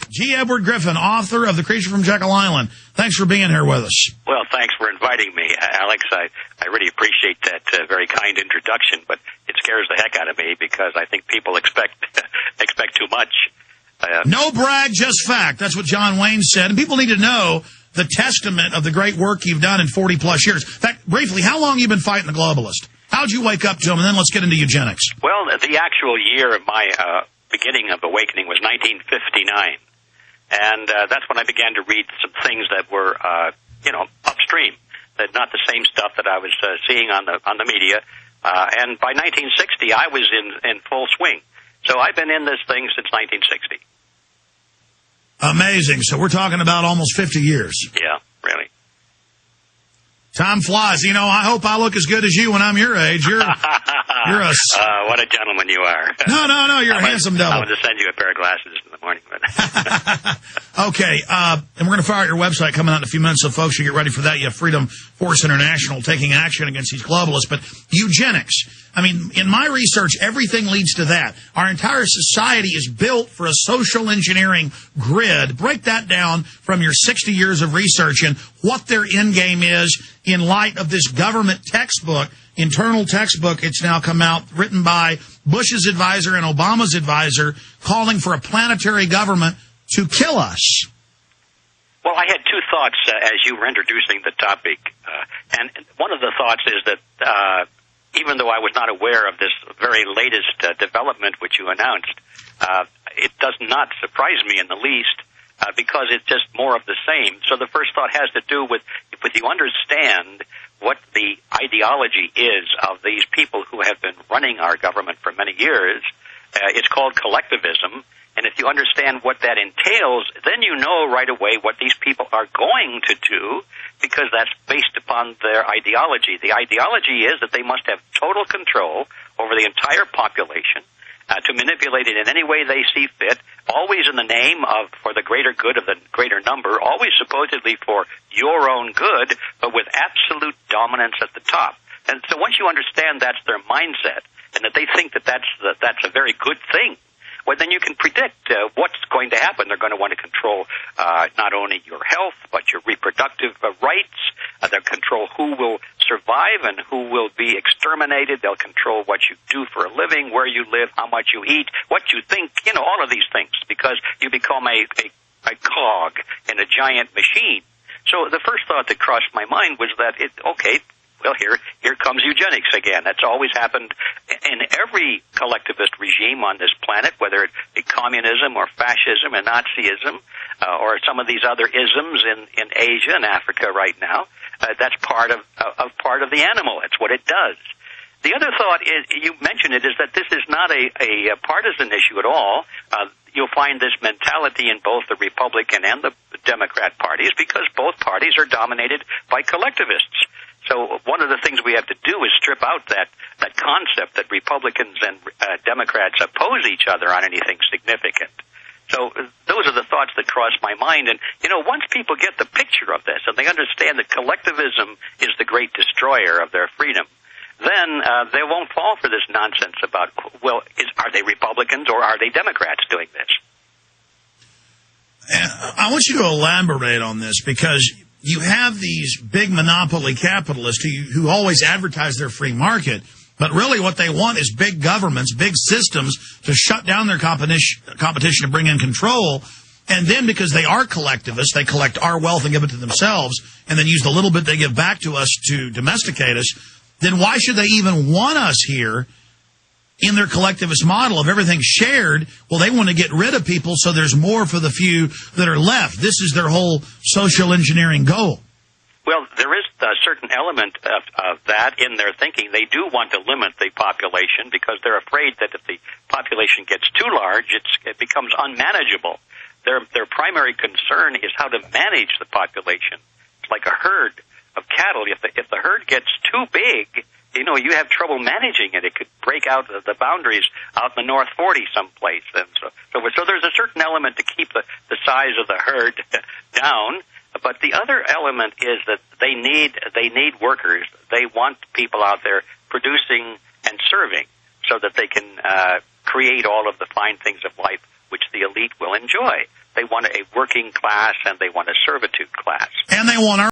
G. Edward Griffin, author of The Creature from Jekyll Island. Thanks for being here with us. Well, thanks for inviting me, Alex. I really appreciate that very kind introduction, but it scares the heck out of me because I think people expect too much. No brag, just fact. That's what John Wayne said. And people need to know the testament of the great work you've done in 40-plus years. In fact, briefly, how long have you been fighting the globalist? How'd you wake up to them? And then let's get into eugenics. Well, the actual year of my beginning of awakening was 1959. And that's when I began to read some things that were, upstream, that not the same stuff that I was seeing on the media. And by 1960, I was in full swing. So I've been in this thing since 1960. Amazing. So we're talking about almost 50 years. Yeah, really. Time flies. You know, I hope I look as good as you when I'm your age. You're a... what a gentleman you are. No, you're a handsome devil. I'm going to send you a pair of glasses in the morning. Okay, and we're going to fire out your website coming out in a few minutes, so folks, you get ready for that. You have Freedom Force International taking action against these globalists. But eugenics, I mean, in my research, everything leads to that. Our entire society is built for a social engineering grid. Break that down from your 60 years of research and what their end game is in light of this government textbook, internal textbook. It's now come out, written by Bush's advisor and Obama's advisor, calling for a planetary government to kill us. Well, I had two thoughts as you were introducing the topic. And one of the thoughts is that even though I was not aware of this very latest development which you announced, it does not surprise me in the least because it's just more of the same. So the first thought has to do with if you understand what the ideology is of these people who have been running our government for many years. It's called collectivism. And if you understand what that entails, then you know right away what these people are going to do because that's based upon their ideology. The ideology is that they must have total control over the entire population to manipulate it in any way they see fit, always in the name of for the greater good of the greater number, always supposedly for your own good, but with absolute dominance at the top. And so once you understand that's their mindset and that they think that that's a very good thing, well, then you can predict what's going to happen. They're going to want to control not only your health, but your reproductive rights. They'll control who will survive and who will be exterminated. They'll control what you do for a living, where you live, how much you eat, what you think, all of these things, because you become a cog in a giant machine. So the first thought that crossed my mind was that, well, here comes eugenics again. That's always happened in every collectivist regime on this planet, whether it be communism or fascism and Nazism or some of these other isms in Asia and Africa right now. That's part of the animal. It's what it does. The other thought is, you mentioned it, is that this is not a partisan issue at all. You'll find this mentality in both the Republican and the Democrat parties because both parties are dominated by collectivists. So one of the things we have to do is strip out that concept that Republicans and Democrats oppose each other on anything significant. So those are the thoughts that cross my mind. And, once people get the picture of this and they understand that collectivism is the great destroyer of their freedom, then they won't fall for this nonsense about, are they Republicans or are they Democrats doing this? I want you to elaborate on this because you have these big monopoly capitalists who always advertise their free market, but really what they want is big governments, big systems to shut down their competition and bring in control. And then because they are collectivists, they collect our wealth and give it to themselves and then use the little bit they give back to us to domesticate us. Then why should they even want us here in their collectivist model of everything shared? Well, they want to get rid of people so there's more for the few that are left. This is their whole social engineering goal. Well, there is a certain element of that in their thinking. They do want to limit the population because they're afraid that if the population gets too large, it becomes unmanageable. Their primary concern is how to manage the population. It's like a herd of cattle. If the herd gets too big, you have trouble managing it. It could break out the boundaries out in the North 40 someplace. And so there's a certain element to keep the size of the herd down. But the other element is that they need workers. They want people out there producing and serving so that they can create all of the fine things of life which the elite will enjoy. They want a working class, and they want a servitude class. And they want